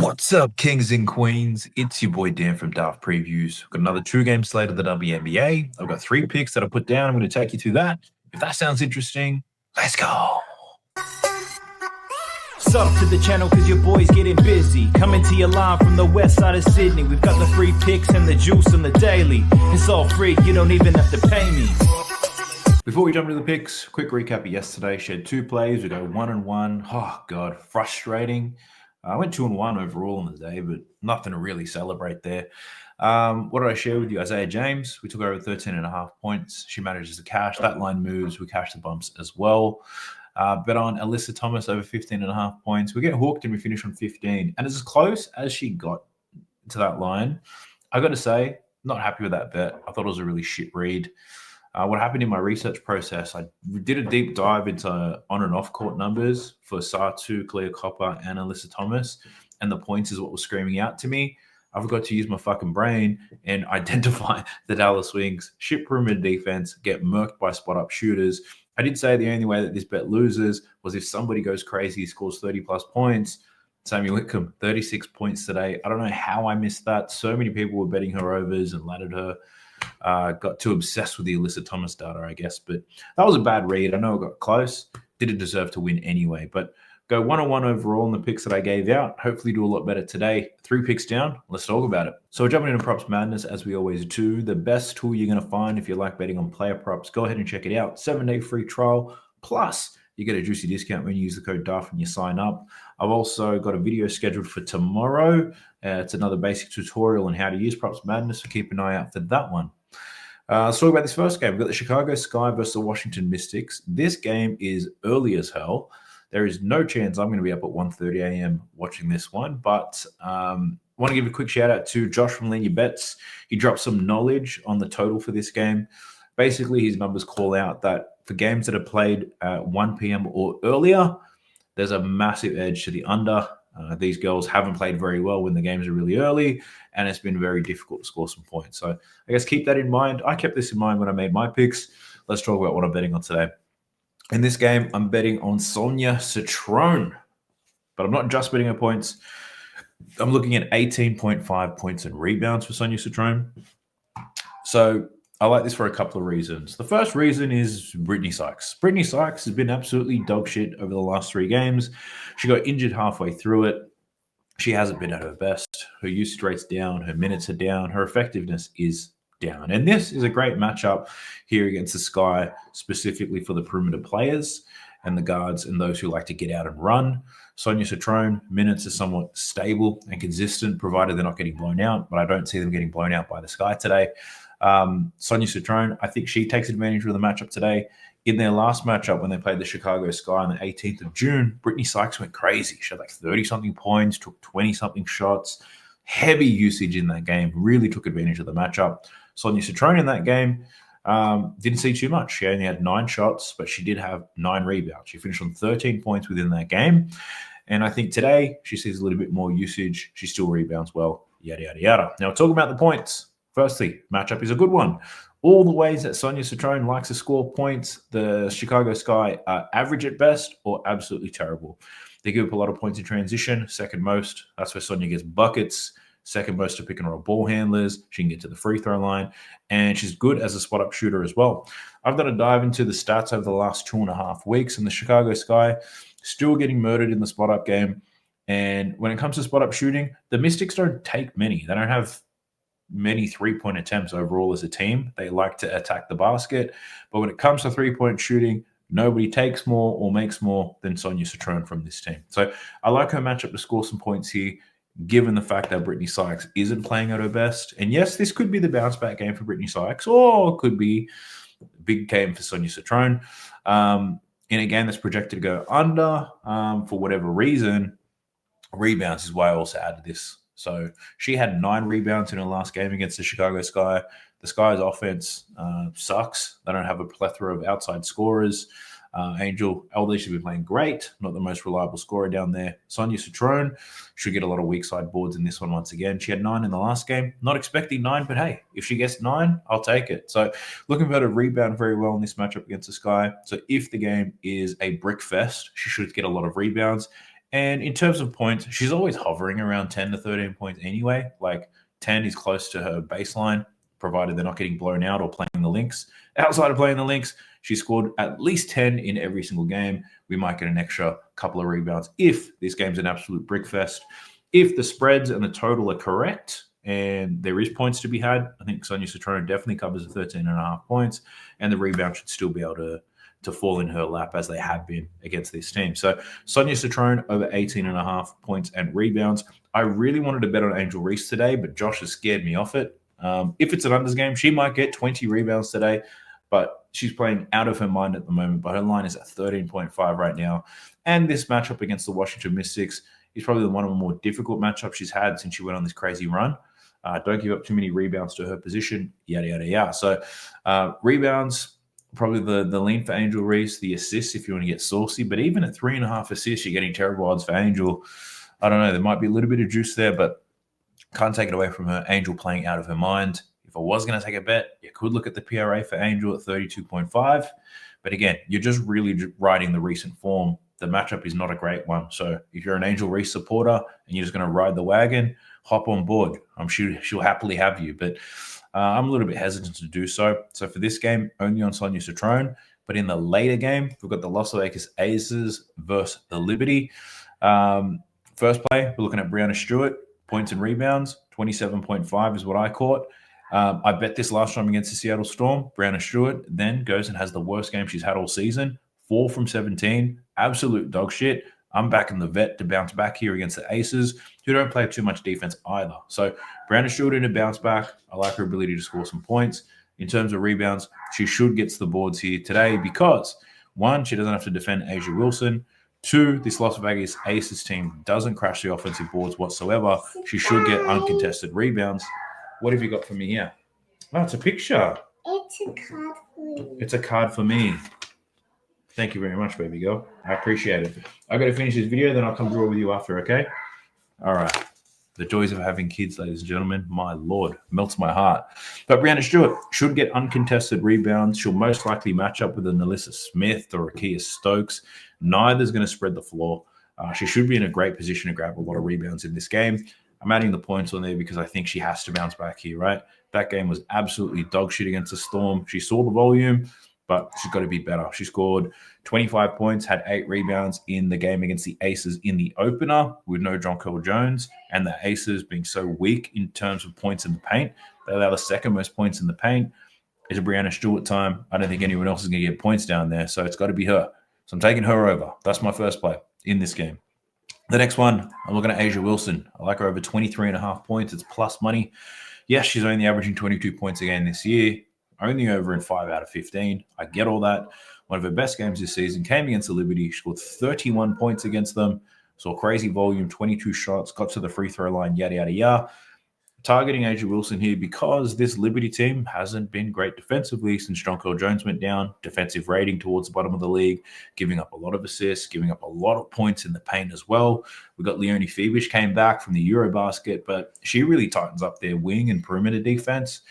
What's up, kings and queens? It's your boy Dan from Daft Previews. Got another 2-game slate of the WNBA. I've got 3 picks that I put down. I'm going to take you through that. If that sounds interesting, let's go. Sub to the channel cause your boy's getting busy. Coming to your line from the west side of Sydney. We've got the free picks and the juice and the daily. It's all free, you don't even have to pay me. Before we jump into the picks, quick recap of yesterday. She had 2 plays. We go 1-1. Oh, God, frustrating. I went 2-1 overall on the day, but nothing to really celebrate there. What did I share with you? Isaiah James, we took over 13.5 points. She manages to cash. That line moves. We cash the bumps as well. Bet on Alyssa Thomas over 15.5 points. We get hooked and we finish on 15. And as close as she got to that line, I got to say, not happy with that bet. I thought it was a really shit read. What happened in my research process, I did a deep dive into on and off court numbers for Satu, Clea Copper, and Alyssa Thomas, and the points is what was screaming out to me. I forgot to use my fucking brain and identify the Dallas Wings shit perimeter defense, get murked by spot-up shooters. I did say the only way that this bet loses was if somebody goes crazy, scores 30-plus points. Samuel Whitcomb, 36 points today. I don't know how I missed that. So many people were betting her overs and laddered her. Got too obsessed with the Alyssa Thomas data, I guess. But that was a bad read. I know it got close. Didn't deserve to win anyway. But go 1-1 overall in the picks that I gave out. Hopefully do a lot better today. 3 picks down. Let's talk about it. So we're jumping into props madness as we always do. The best tool you're going to find if you like betting on player props, go ahead and check it out. 7-day free trial. Plus, you get a juicy discount when you use the code DAFT when you sign up. I've also got a video scheduled for tomorrow. It's another basic tutorial on how to use props madness. So keep an eye out for that one. Let's talk about this first game. We've got the Chicago Sky versus the Washington Mystics. This game is early as hell. There is no chance I'm going to be up at 1:30 a.m. watching this one, but I want to give a quick shout out to Josh from Linear Bets. He dropped some knowledge on the total for this game. Basically, his numbers call out that for games that are played at 1 p.m. or earlier, there's a massive edge to the under. These girls haven't played very well when the games are really early, and it's been very difficult to score some points. So I guess keep that in mind. I kept this in mind when I made my picks. Let's talk about what I'm betting on today. In this game, I'm betting on Sonia Citrone, but I'm not just betting her points. I'm looking at 18.5 points and rebounds for Sonia Citrone. So I like this for a couple of reasons. The first reason is Brittany Sykes. Brittany Sykes has been absolutely dog shit over the last 3 games. She got injured halfway through it. She hasn't been at her best. Her usage rate's down. Her minutes are down. Her effectiveness is down. And this is a great matchup here against the Sky, specifically for the perimeter players and the guards and those who like to get out and run. Sonia Citrone, minutes are somewhat stable and consistent, provided they're not getting blown out, but I don't see them getting blown out by the Sky today. Sonia Citrone, I think she takes advantage of the matchup today. In their last matchup, when they played the Chicago Sky on the 18th of June, Brittany Sykes went crazy. She had like 30-something points, took 20-something shots, heavy usage in that game, really took advantage of the matchup. Sonia Citrone in that game didn't see too much. She only had 9 shots, but she did have 9 rebounds. She finished on 13 points within that game. And I think today she sees a little bit more usage. She still rebounds well, yada, yada, yada. Now, talking about the points. Firstly, matchup is a good one. All the ways that Sonia Citrone likes to score points, the Chicago Sky are average at best or absolutely terrible. They give up a lot of points in transition, second most. That's where Sonia gets buckets. Second most to pick and roll ball handlers. She can get to the free throw line. And she's good as a spot-up shooter as well. I've done a dive into the stats over the last 2.5 weeks, and the Chicago Sky still getting murdered in the spot-up game. And when it comes to spot-up shooting, the Mystics don't take many. They don't have many 3-point attempts overall as a team. They like to attack the basket. But when it comes to 3-point shooting, nobody takes more or makes more than Sonia Citrone from this team. So I like her matchup to score some points here, given the fact that Brittany Sykes isn't playing at her best. And yes, this could be the bounce-back game for Brittany Sykes, or it could be a big game for Sonia Citrone. In a game that's projected to go under, for whatever reason, rebounds is why I also added this. So she had 9 rebounds in her last game against the Chicago Sky. The Sky's offense sucks. They don't have a plethora of outside scorers. Angel Eldey should be playing great, not the most reliable scorer down there. Sonia Citrone should get a lot of weak side boards in this one once again. She had 9 in the last game. Not expecting 9, but hey, if she gets 9, I'll take it. So looking for her to rebound very well in this matchup against the Sky. So if the game is a brick fest, she should get a lot of rebounds. And in terms of points, she's always hovering around 10 to 13 points anyway. Like 10 is close to her baseline, provided they're not getting blown out or playing the links. Outside of playing the links, she scored at least 10 in every single game. We might get an extra couple of rebounds if this game's an absolute brick fest. If the spreads and the total are correct and there is points to be had, I think Sonia Citrone definitely covers the 13.5 points, and the rebound should still be able to fall in her lap as they have been against this team. So Sonia Citrone over 18.5 points and rebounds. I really wanted to bet on Angel Reese today, but Josh has scared me off it. If it's an unders game, she might get 20 rebounds today, but she's playing out of her mind at the moment. But her line is at 13.5 right now. And this matchup against the Washington Mystics is probably one of the more difficult matchups she's had since she went on this crazy run. Don't give up too many rebounds to her position, yada, yada, yada. So rebounds, probably the lean for Angel Reese, the assists if you want to get saucy. But even at 3.5 assists, you're getting terrible odds for Angel. I don't know. There might be a little bit of juice there, but can't take it away from her. Angel playing out of her mind. If I was going to take a bet, you could look at the PRA for Angel at 32.5. But again, you're just really riding the recent form. The matchup is not a great one. So if you're an Angel Reese supporter and you're just going to ride the wagon, hop on board. I'm sure she'll happily have you. But I'm a little bit hesitant to do so. So for this game, only on Sonia Citrone. But in the later game, we've got the Las Vegas Aces versus the Liberty. First play, we're looking at Brianna Stewart. Points and rebounds, 27.5 is what I caught. I bet this last time against the Seattle Storm. Brianna Stewart then goes and has the worst game she's had all season. 4 from 17. Absolute dog shit. I'm backing the vet to bounce back here against the Aces, who don't play too much defense either. So Brianna Stewart in a bounce back. I like her ability to score some points. In terms of rebounds, she should get to the boards here today because, 1, she doesn't have to defend A'ja Wilson. 2, this Las Vegas Aces team doesn't crash the offensive boards whatsoever. She should get uncontested rebounds. What have you got for me here? Oh, it's a picture. It's a card for you. It's a card for me. Thank you very much, baby girl. I appreciate it. I've got to finish this video, then I'll come draw with you after, okay? All right. The joys of having kids, ladies and gentlemen. My Lord, melts my heart. But Brianna Stewart should get uncontested rebounds. She'll most likely match up with a Nalissa Smith or a Kia Stokes. Neither's going to spread the floor. She should be in a great position to grab a lot of rebounds in this game. I'm adding the points on there because I think she has to bounce back here, right? That game was absolutely dog shit against the Storm. She saw the volume, but she's got to be better. She scored 25 points, had 8 rebounds in the game against the Aces in the opener with no Jonquel Jones, and the Aces being so weak in terms of points in the paint. They allow the second most points in the paint. It's a Brianna Stewart time. I don't think anyone else is going to get points down there, so it's got to be her. So I'm taking her over. That's my first play in this game. The next one, I'm looking at A'ja Wilson. I like her over 23.5 points. It's plus money. Yes, she's only averaging 22 points a game this year. Only over in 5 out of 15. I get all that. One of her best games this season came against the Liberty. She scored 31 points against them. Saw crazy volume, 22 shots, got to the free throw line, yada, yada, yada. Targeting A'ja Wilson here because this Liberty team hasn't been great defensively since Jonquel Jones went down. Defensive rating towards the bottom of the league, giving up a lot of assists, giving up a lot of points in the paint as well. We got Leonie Febish came back from the Eurobasket, but she really tightens up their wing and perimeter defense.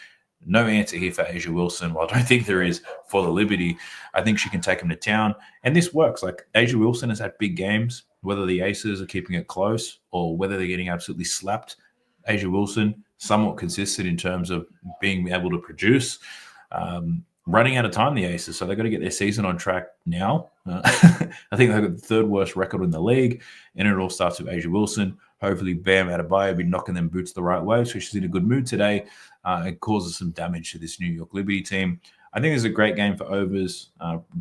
No answer here for A'ja Wilson. Well, I don't think there is for the Liberty. I think she can take them to town. And this works. Like A'ja Wilson has had big games, whether the Aces are keeping it close or whether they're getting absolutely slapped. A'ja Wilson, somewhat consistent in terms of being able to produce. Running out of time, the Aces, so they've got to get their season on track now. I think they've got the 3rd worst record in the league, and it all starts with A'ja Wilson. Hopefully, Bam Adebayo will be knocking them boots the right way, so she's in a good mood today. It causes some damage to this New York Liberty team. I think it's a great game for overs.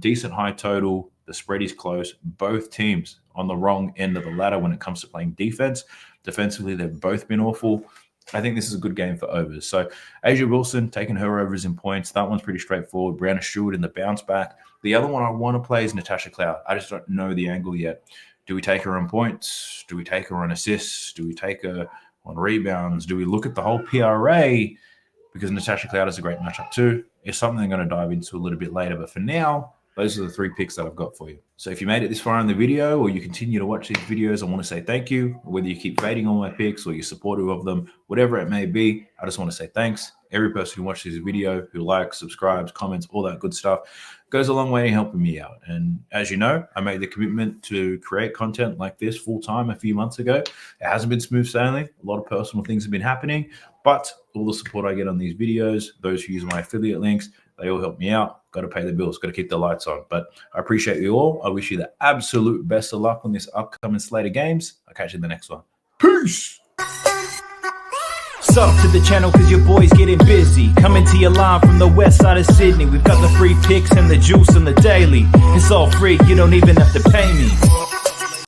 Decent high total. The spread is close. Both teams on the wrong end of the ladder when it comes to playing defense. Defensively, they've both been awful. I think this is a good game for overs. So A'ja Wilson taking her overs in points. That one's pretty straightforward. Brianna Stewart in the bounce back. The other one I want to play is Natasha Cloud. I just don't know the angle yet. Do we take her on points? Do we take her on assists? Do we take her on rebounds? Do we look at the whole PRA? Because Natasha Cloud is a great matchup too. It's something I'm going to dive into a little bit later. But for now, those are the 3 picks that I've got for you. So if you made it this far in the video, or you continue to watch these videos, I want to say thank you. Whether you keep fading all my picks or you're supportive of them, whatever it may be, I just want to say thanks. Every person who watches this video, who likes, subscribes, comments, all that good stuff, goes a long way in helping me out. And as you know, I made the commitment to create content like this full time a few months ago. It hasn't been smooth sailing. A lot of personal things have been happening, but all the support I get on these videos, those who use my affiliate links, they all help me out. Got to pay the bills, got to keep the lights on. But I appreciate you all. I wish you the absolute best of luck on this upcoming slate of games. I'll catch you in the next one. Peace. Sub to the channel cause your boy's getting busy. Coming to your line from the west side of Sydney. We've got the free picks and the juice and the daily. It's all free, you don't even have to pay me.